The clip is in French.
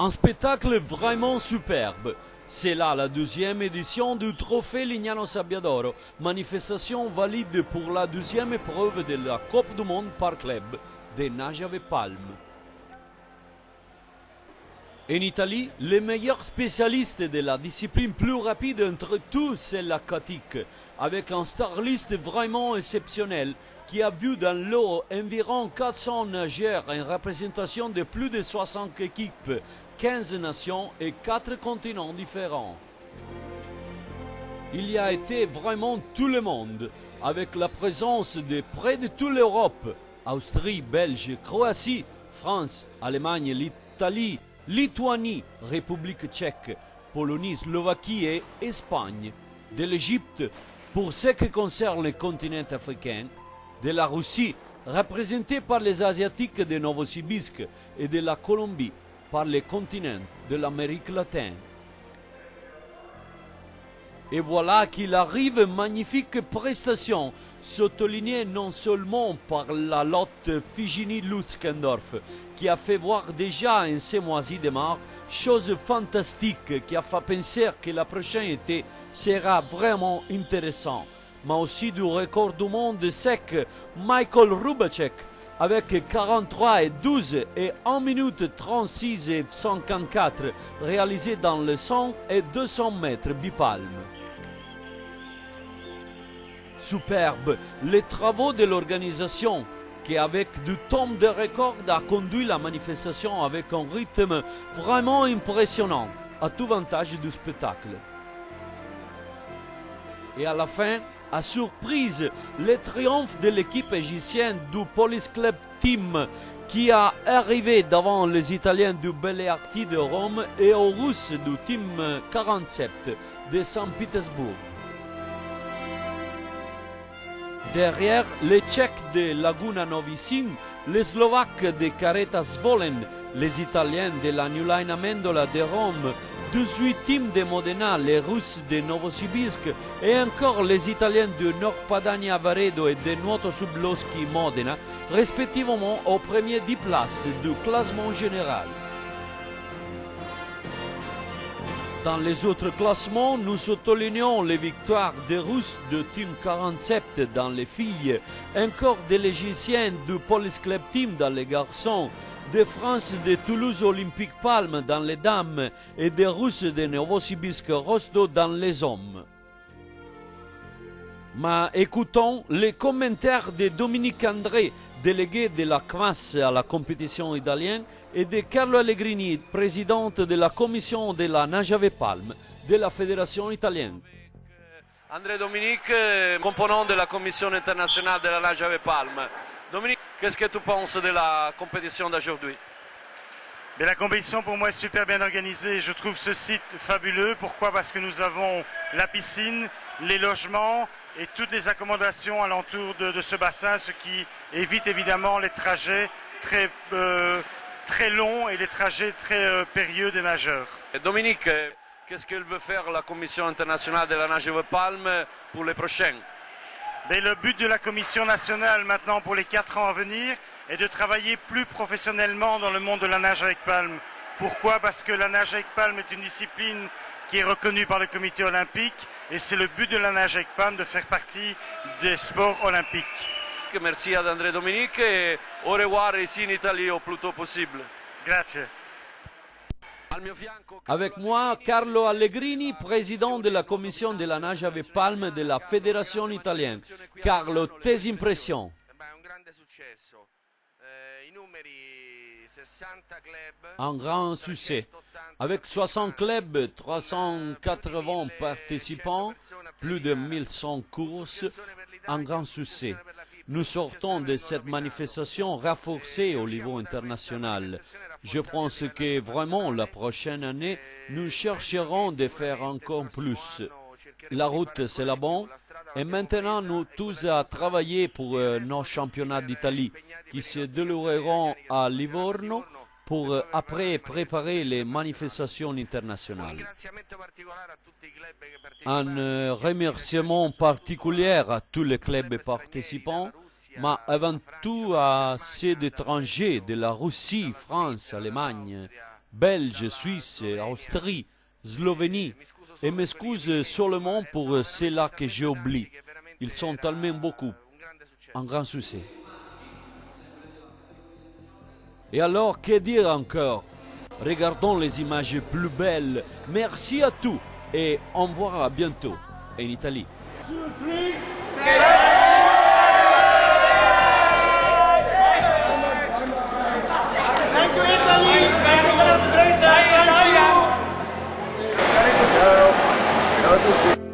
Un spectacle vraiment superbe. C'est là la deuxième édition du Trophée Lignano Sabbiadoro, manifestation valide pour la deuxième épreuve de la Coupe du Monde par club des nages avec palme. En Italie, les meilleurs spécialistes de la discipline plus rapide entre tous, c'est la Katik, avec un star list vraiment exceptionnel qui a vu dans l'eau environ 400 nageurs en représentation de plus de 60 équipes, 15 nations et 4 continents différents. Il y a été vraiment tout le monde, avec la présence de près de toute l'Europe, Austrie, Belgique, Croatie, France, Allemagne, l'Italie, Lituanie, République tchèque, Pologne, Slovaquie et Espagne, de l'Égypte pour ce qui concerne le continent africain, de la Russie, représentée par les Asiatiques de Novosibirsk, et de la Colombie, par les continents de l'Amérique latine. Et voilà qu'il arrive magnifique prestation, soulignée non seulement par la lotte Figini-Lutzkendorf, qui a fait voir déjà en ce mois-ci de mars, chose fantastique qui a fait penser que la prochaine été sera vraiment intéressant, mais aussi du record du monde sec Michael Rubacek, avec 43 et 12 et 1 minute 36 et 54 réalisé dans le 100 et 200 mètres bipalme. Superbe, les travaux de l'organisation qui avec du temps de record a conduit la manifestation avec un rythme vraiment impressionnant, à tout vantage du spectacle. Et à la fin, à surprise, le triomphe de l'équipe égyptienne du Police Club Team qui a arrivé devant les Italiens du Belearti de Rome et aux Russes du Team 47 de Saint-Pétersbourg. Derrière, les Tchèques de Laguna Novi Sin, les Slovaques de Karetas Volen, les Italiens de la New Line Amendola de Rome, 18 teams de Modena, les Russes de Novosibirsk et encore les Italiens de Nord Padania Varedo et de Nuoto Sublowski Modena, respectivement aux premiers 10 places du classement général. Dans les autres classements, nous soulignons les victoires des Russes de Team 47 dans les filles, encore des Légiciens du Police Club Team dans les garçons, de France de Toulouse Olympique Palme dans les dames et des Russes de Novosibirsk Rostov dans les hommes. Mais écoutons les commentaires de Dominique André, délégué de la CMAS à la compétition italienne, et de Carlo Allegrini, président de la commission de la nage avec palme de la fédération italienne. André Dominique, component de la commission internationale de la nage avec palme. Dominique, qu'est-ce que tu penses de la compétition d'aujourd'hui? La compétition pour moi est super bien organisée. Je trouve ce site fabuleux. Pourquoi? Parce que nous avons la piscine, les logements et toutes les accommodations alentour de ce bassin, ce qui évite évidemment les trajets très longs et les trajets très périlleux des nageurs. Et Dominique, qu'est-ce qu'elle veut faire la Commission internationale de la nage avec palme pour les prochains? Le but de la Commission nationale maintenant pour les 4 ans à venir est de travailler plus professionnellement dans le monde de la nage avec palme. Pourquoi? Parce que la nage avec palme est une discipline qui est reconnue par le comité olympique et c'est le but de la nage avec palme de faire partie des sports olympiques. Merci à André Dominique et au revoir ici en Italie au plus tôt possible. Grazie. Avec moi, Carlo Allegrini, président de la commission de la nage avec palme de la fédération italienne. Carlo, tes impressions? Un grand succès. Avec 60 clubs, 380 participants, plus de 1100 courses, un grand succès. Nous sortons de cette manifestation renforcée au niveau international. Je pense que vraiment la prochaine année, nous chercherons de faire encore plus. La route, c'est la bonne. Et maintenant, nous tous à travailler pour nos championnats d'Italie qui se dérouleront à Livorno pour après préparer les manifestations internationales. Un remerciement particulier à tous les clubs participants, mais avant tout à ceux d'étrangers de la Russie, France, Allemagne, Belge, Suisse, Austrie, Slovénie. Et m'excuse seulement pour ceux-là que j'ai oubliés. Ils sont tellement beaucoup. Un grand succès. Et alors, que dire encore? Regardons les images plus belles. Merci à tous et on verra bientôt en Italie. Ciao a tutti.